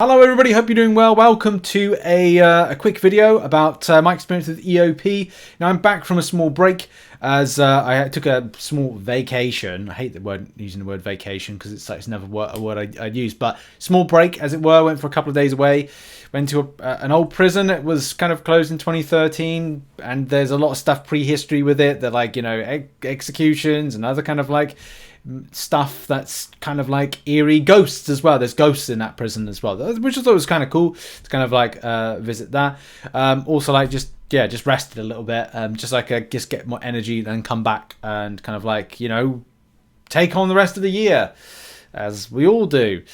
Hello everybody, hope you're doing well. Welcome to a quick video about my experience with EOP. Now I'm back from a small break as I took a small vacation. I hate using the word vacation because it's never a word I'd use, but small break as it were. Went for a couple of days away. Went to an old prison. It was kind of closed in 2013 and there's a lot of stuff prehistory with it. That like, you know, executions and other kind of like stuff that's kind of like eerie. Ghosts as well. There's ghosts in that prison as well, which I thought was kind of cool to kind of like visit that. Also like just rested a little bit, just get more energy, then come back and kind of like, you know, take on the rest of the year as we all do.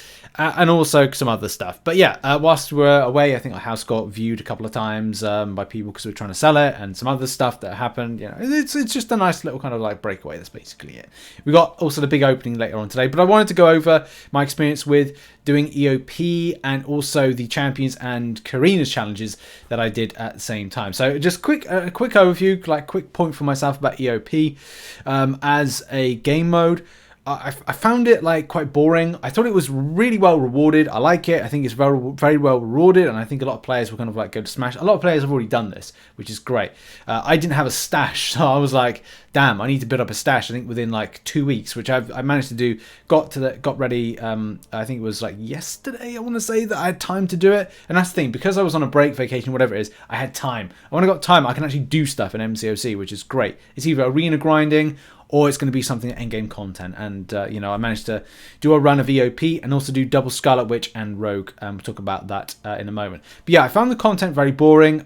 And also some other stuff. But yeah, whilst we were away, I think our house got viewed a couple of times by people because we were trying to sell it, and some other stuff that happened. You know, it's just a nice little kind of like breakaway. That's basically it. We got also the big opening later on today, but I wanted to go over my experience with doing EOP and also the Champions and Carinas challenges that I did at the same time. So just a quick overview, like quick point for myself about EOP as a game mode. I found it like quite boring. I thought it was really well rewarded. I like it. I think it's very well rewarded, and I think a lot of players will kind of like go to Smash. A lot of players have already done this, which is great. I didn't have a stash, so I was like, damn, I need to build up a stash. I think within like 2 weeks, which I managed to do. Got ready. I think it was like yesterday. I want to say that I had time to do it, and that's the thing, because I was on a break, vacation, whatever it is. I had time. When I got time, I can actually do stuff in MCOC, which is great. It's either arena grinding, or it's going to be something endgame content. And, you know, I managed to do a run of EOP and also do double Scarlet Witch and Rogue. We'll talk about that in a moment. But yeah, I found the content very boring.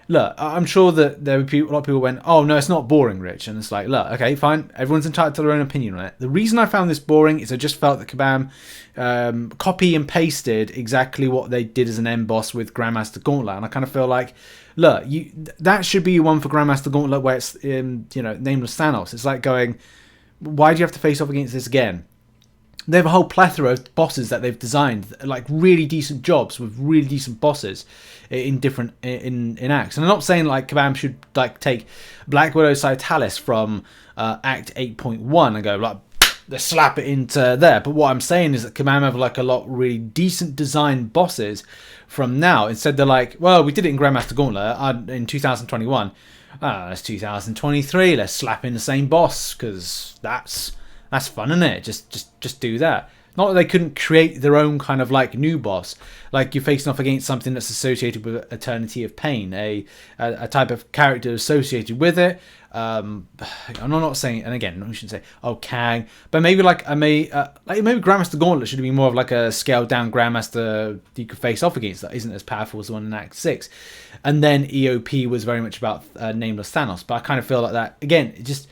Look, I'm sure that there were a lot of people went, oh, no, it's not boring, Rich. And it's like, look, okay, fine. Everyone's entitled to their own opinion on it. The reason I found this boring is I just felt that Kabam copy and pasted exactly what they did as an end boss with Grandmaster Gauntlet. And I kind of feel like, look, that should be one for Grandmaster Gauntlet where it's, you know, Nameless Thanos. It's like going, why do you have to face off against this again? They have a whole plethora of bosses that they've designed, like really decent jobs with really decent bosses in different in acts. And I'm not saying like Kabam should like take Black Widow Cytalis from Act 8.1 and go like, let's slap it into there. But what I'm saying is that Kabam have like a lot really decent designed bosses from now. Instead they're like, well, we did it in Grandmaster Gauntlet in 2021. It's 2023. Let's slap in the same boss because that's fun, isn't it? Just do that. Not that they couldn't create their own kind of like new boss. Like you're facing off against something that's associated with Eternity of Pain, a type of character associated with it. I'm not saying, and again, we shouldn't say, oh, Kang, but maybe like maybe Grandmaster Gauntlet should be more of like a scaled down Grandmaster you could face off against that isn't as powerful as the one in Act 6. And then EOP was very much about Nameless Thanos. But I kind of feel like that again. It just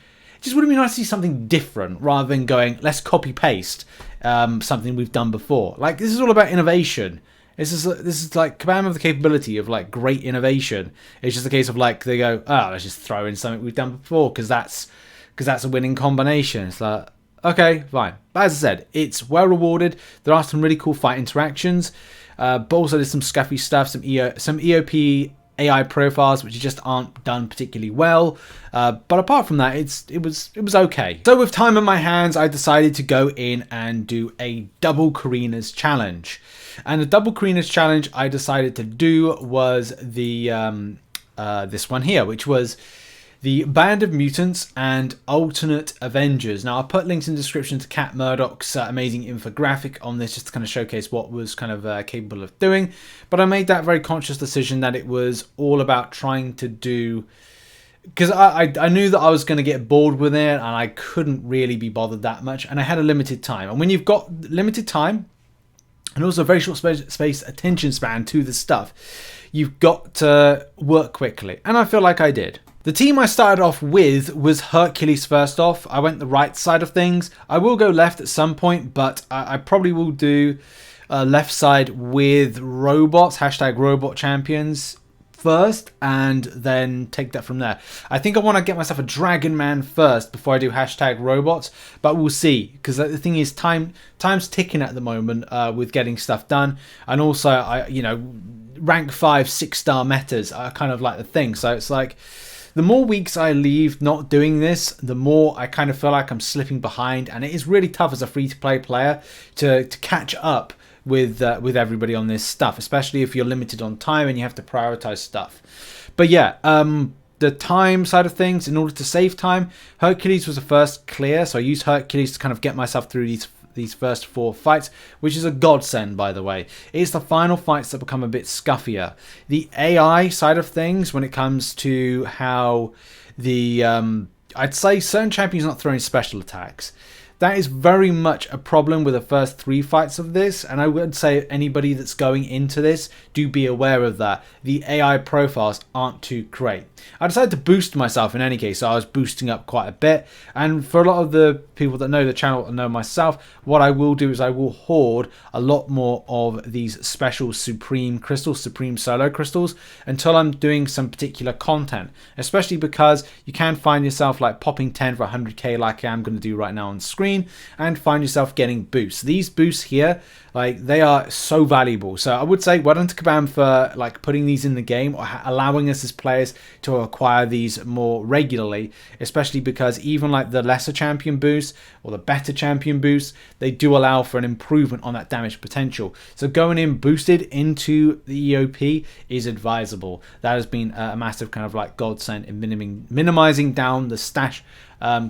would be nice to see something different rather than going, let's copy paste something we've done before. Like this is all about innovation. This is like Kabam have the capability of like great innovation. It's just a case of like they go, let's just throw in something we've done before because that's a winning combination. It's like, okay, fine. But as I said, it's well rewarded. There are some really cool fight interactions, but also there's some scuffy stuff, some EOP AI profiles which just aren't done particularly well, but apart from that it was okay. So with time on my hands, I decided to go in and do a double Carinas challenge, and the double Carinas challenge I decided to do was the this one here, which was the Band of Mutants and Alternate Avengers. Now, I'll put links in the description to Cat Murdoch's amazing infographic on this just to kind of showcase what was kind of capable of doing. But I made that very conscious decision that it was all about trying to do... Because I knew that I was going to get bored with it and I couldn't really be bothered that much. And I had a limited time. And when you've got limited time and also a very short space attention span to the stuff, you've got to work quickly. And I feel like I did. The team I started off with was Hercules first off. I went the right side of things. I will go left at some point, but I probably will do left side with robots, #robot champions first, and then take that from there. I think I want to get myself a Dragon Man first before I do #robots, but we'll see. Because the thing is, time's ticking at the moment with getting stuff done. And also, you know, rank 5, 6-star metas are kind of like the thing. So it's like... The more weeks I leave not doing this, the more I kind of feel like I'm slipping behind, and it is really tough as a free-to-play player to catch up with everybody on this stuff, especially if you're limited on time and you have to prioritize stuff. But yeah, the time side of things, in order to save time, Hercules was the first clear, so I used Hercules to kind of get myself through these first 4 fights, which is a godsend, by the way. It's the final fights that become a bit scuffier. The AI side of things, when it comes to how the I'd say certain champions not throwing special attacks, that is very much a problem with the first 3 fights of this, and I would say anybody that's going into this, do be aware of that. The AI profiles aren't too great. I decided to boost myself in any case, so I was boosting up quite a bit, and for a lot of the people that know the channel and know myself, what I will do is I will hoard a lot more of these special Supreme crystals, Supreme Solo crystals, until I'm doing some particular content, especially because you can find yourself like popping 10 for 100k like I'm going to do right now on screen, and find yourself getting boosts. These boosts here, like, they are so valuable. So I would say well done to Kabam for like putting these in the game, or allowing us as players to acquire these more regularly, especially because even like the lesser champion boosts or the better champion boosts, they do allow for an improvement on that damage potential. So going in boosted into the EOP is advisable. That has been a massive kind of like godsend in minimizing down the stash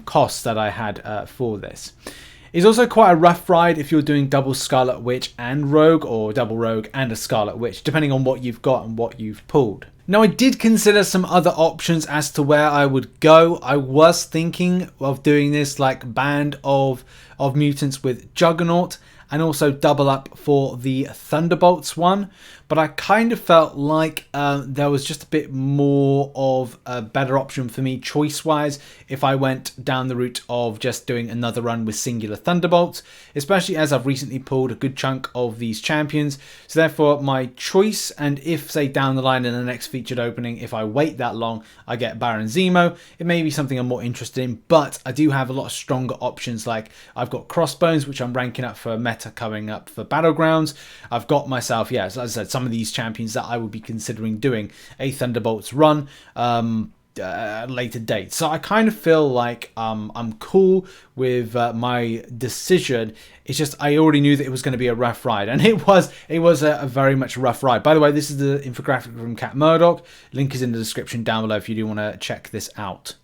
costs that I had for this. It's also quite a rough ride if you're doing double Scarlet Witch and Rogue, or double Rogue and a Scarlet Witch, depending on what you've got and what you've pulled. Now, I did consider some other options as to where I would go. I was thinking of doing this like band of mutants with Juggernaut, and also double up for the Thunderbolts one, but I kind of felt like there was just a bit more of a better option for me choice-wise if I went down the route of just doing another run with singular Thunderbolts, especially as I've recently pulled a good chunk of these champions. So therefore my choice, and if say down the line in the next featured opening, if I wait that long, I get Baron Zemo, it may be something I'm more interested in, but I do have a lot of stronger options. Like I've got Crossbones, which I'm ranking up for meta coming up for Battlegrounds. I've got myself, yeah, as I said, some of these champions that I would be considering doing a Thunderbolts run at a later date. So I kind of feel like I'm cool with my decision. It's just I already knew that it was going to be a rough ride, and it was a very much rough ride. By the way, this is the infographic from Cat Murdoch. Link is in the description down below if you do want to check this out.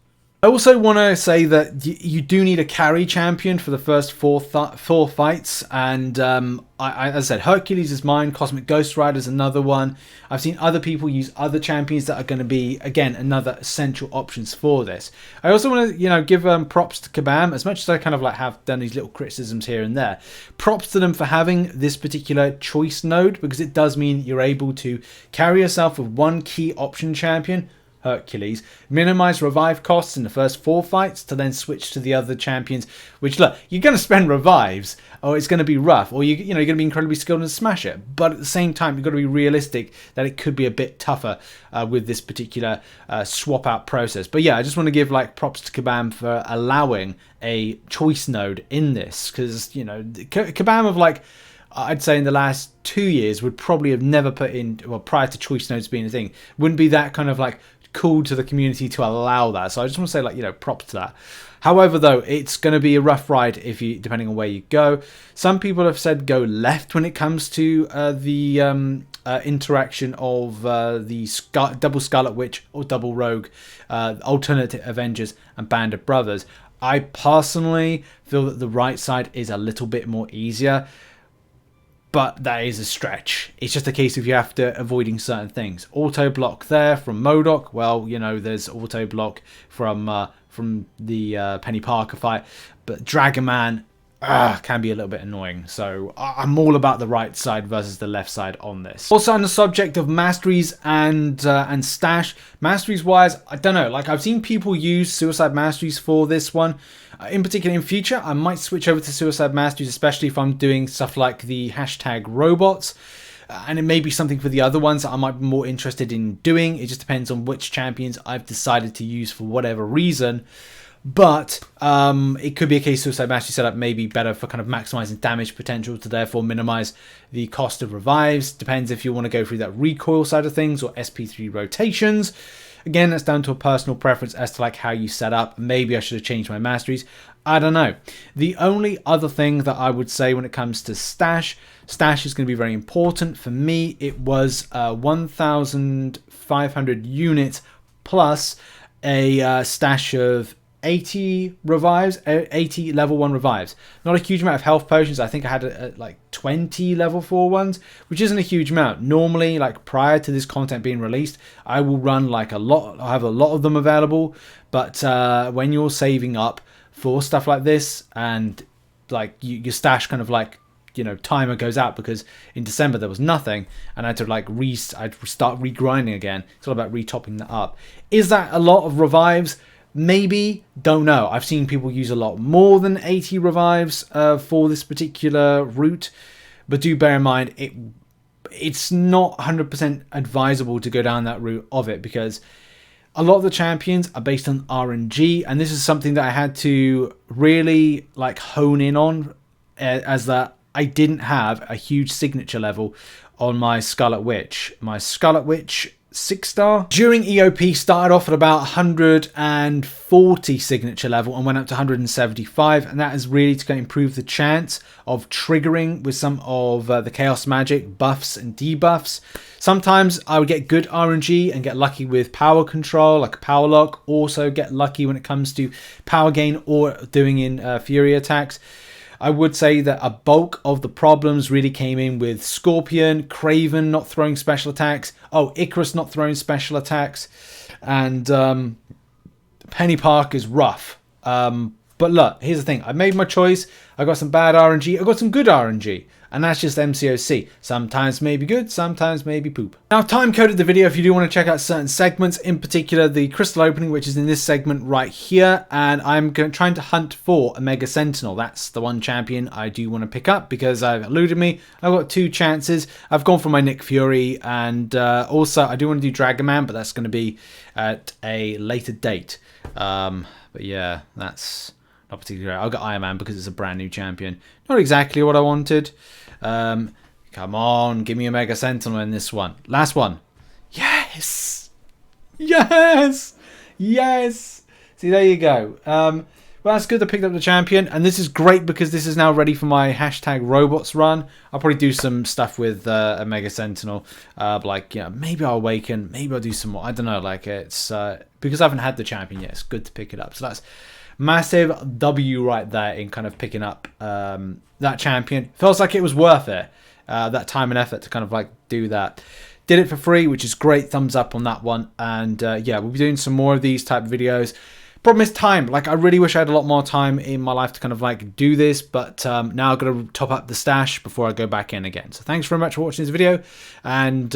I also want to say that you do need a carry champion for the first four fights, and as I said, Hercules is mine, Cosmic Ghost Rider is another one. I've seen other people use other champions that are going to be, again, another essential options for this. I also want to, give props to Kabam, as much as I kind of like have done these little criticisms here and there. Props to them for having this particular choice node, because it does mean you're able to carry yourself with one key option champion, Hercules, minimize revive costs in the first 4 fights to then switch to the other champions, which, look, you're going to spend revives, or it's going to be rough, or you're going to be incredibly skilled and smash it, but at the same time you've got to be realistic that it could be a bit tougher with this particular swap out process. But yeah, I just want to give like props to Kabam for allowing a choice node in this, because Kabam of like, I'd say in the last 2 years would probably have never put in, well, prior to choice nodes being a thing, wouldn't be that kind of like cool to the community to allow that. So I just want to say, like, props to that. However, though, it's going to be a rough ride if you, depending on where you go. Some people have said go left when it comes to the interaction of the double Scarlet Witch or double Rogue, alternate Avengers and Band of Brothers. I personally feel that the right side is a little bit more easier, but that is a stretch. It's just a case of you have to avoiding certain things. Auto block there from MODOK. Well, there's auto block from the Penny Parker fight, but Dragon Man can be a little bit annoying. So I'm all about the right side versus the left side on this. Also, on the subject of masteries and stash, masteries wise, I don't know. Like, I've seen people use Suicide Masteries for this one. In particular, in future, I might switch over to Suicide Masteries, especially if I'm doing stuff like the hashtag robots. And it may be something for the other ones that I might be more interested in doing. It just depends on which champions I've decided to use for whatever reason. But it could be a case of suicide mastery setup may be better for kind of maximizing damage potential to therefore minimize the cost of revives. Depends if you want to go through that recoil side of things or SP3 rotations. Again, that's down to a personal preference as to like how you set up. Maybe I should have changed my masteries. I don't know. The only other thing that I would say when it comes to stash is going to be very important. For me, it was 1,500 units plus a stash of 80 revives, 80 level 1 revives. Not a huge amount of health potions. I think I had like 20 level 4 ones, which isn't a huge amount. Normally, like prior to this content being released, I will run like a lot. I have a lot of them available. But when you're saving up for stuff like this and like your stash kind of like, you know, timer goes out because in December there was nothing and I had to like I'd start regrinding again. It's all about retopping that up. Is that a lot of revives? Maybe, don't know. I've seen people use a lot more than 80 revives for this particular route, but do bear in mind it's not 100% advisable to go down that route of it because a lot of the champions are based on RNG, and this is something that I had to really like hone in on as that I didn't have a huge signature level on my Scarlet Witch. My Scarlet Witch 6-star during EOP started off at about 140 signature level and went up to 175, and that is really to improve the chance of triggering with some of the chaos magic buffs and debuffs. Sometimes I would get good RNG and get lucky with power control, like a power lock. Also get lucky when it comes to power gain or doing in fury attacks. I would say that a bulk of the problems really came in with Scorpion, Craven not throwing special attacks, Icarus not throwing special attacks, and Penny Park is rough. But look, here's the thing. I made my choice. I got some bad RNG. I got some good RNG. And that's just MCOC. Sometimes maybe good, sometimes maybe poop. Now, I've time-coded the video if you do want to check out certain segments, in particular the crystal opening, which is in this segment right here. And I'm trying to hunt for a Mega Sentinel. That's the one champion I do want to pick up because I've eluded me. I've got 2 chances. I've gone for my Nick Fury, and also I do want to do Dragon-Man, but that's going to be at a later date. But yeah, that's not particularly great. I'll get Iron Man because it's a brand new champion. Not exactly what I wanted. Come on, give me a Mega Sentinel in this one. Last one. Yes! Yes! Yes! See, there you go. Well, that's good. I picked up the champion. And this is great because this is now ready for my hashtag robots run. I'll probably do some stuff with a Mega Sentinel. Like, yeah, maybe I'll awaken. Maybe I'll do some more. I don't know. Like, it's because I haven't had the champion yet. It's good to pick it up. So that's massive W right there in kind of picking up that champion. Feels like it was worth it, that time and effort to kind of like do that. Did it for free, which is great. Thumbs up on that one. And yeah, we'll be doing some more of these type of videos. Problem is time. Like, I really wish I had a lot more time in my life to kind of like do this, but now I've got to top up the stash before I go back in again. So thanks very much for watching this video, and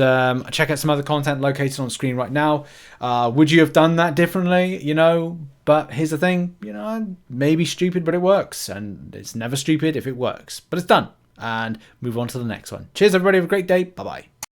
check out some other content located on screen right now. Would you have done that differently? You know, but here's the thing, you know, maybe stupid, but it works, and it's never stupid if it works, but it's done. And move on to the next one. Cheers, everybody. Have a great day. Bye-bye.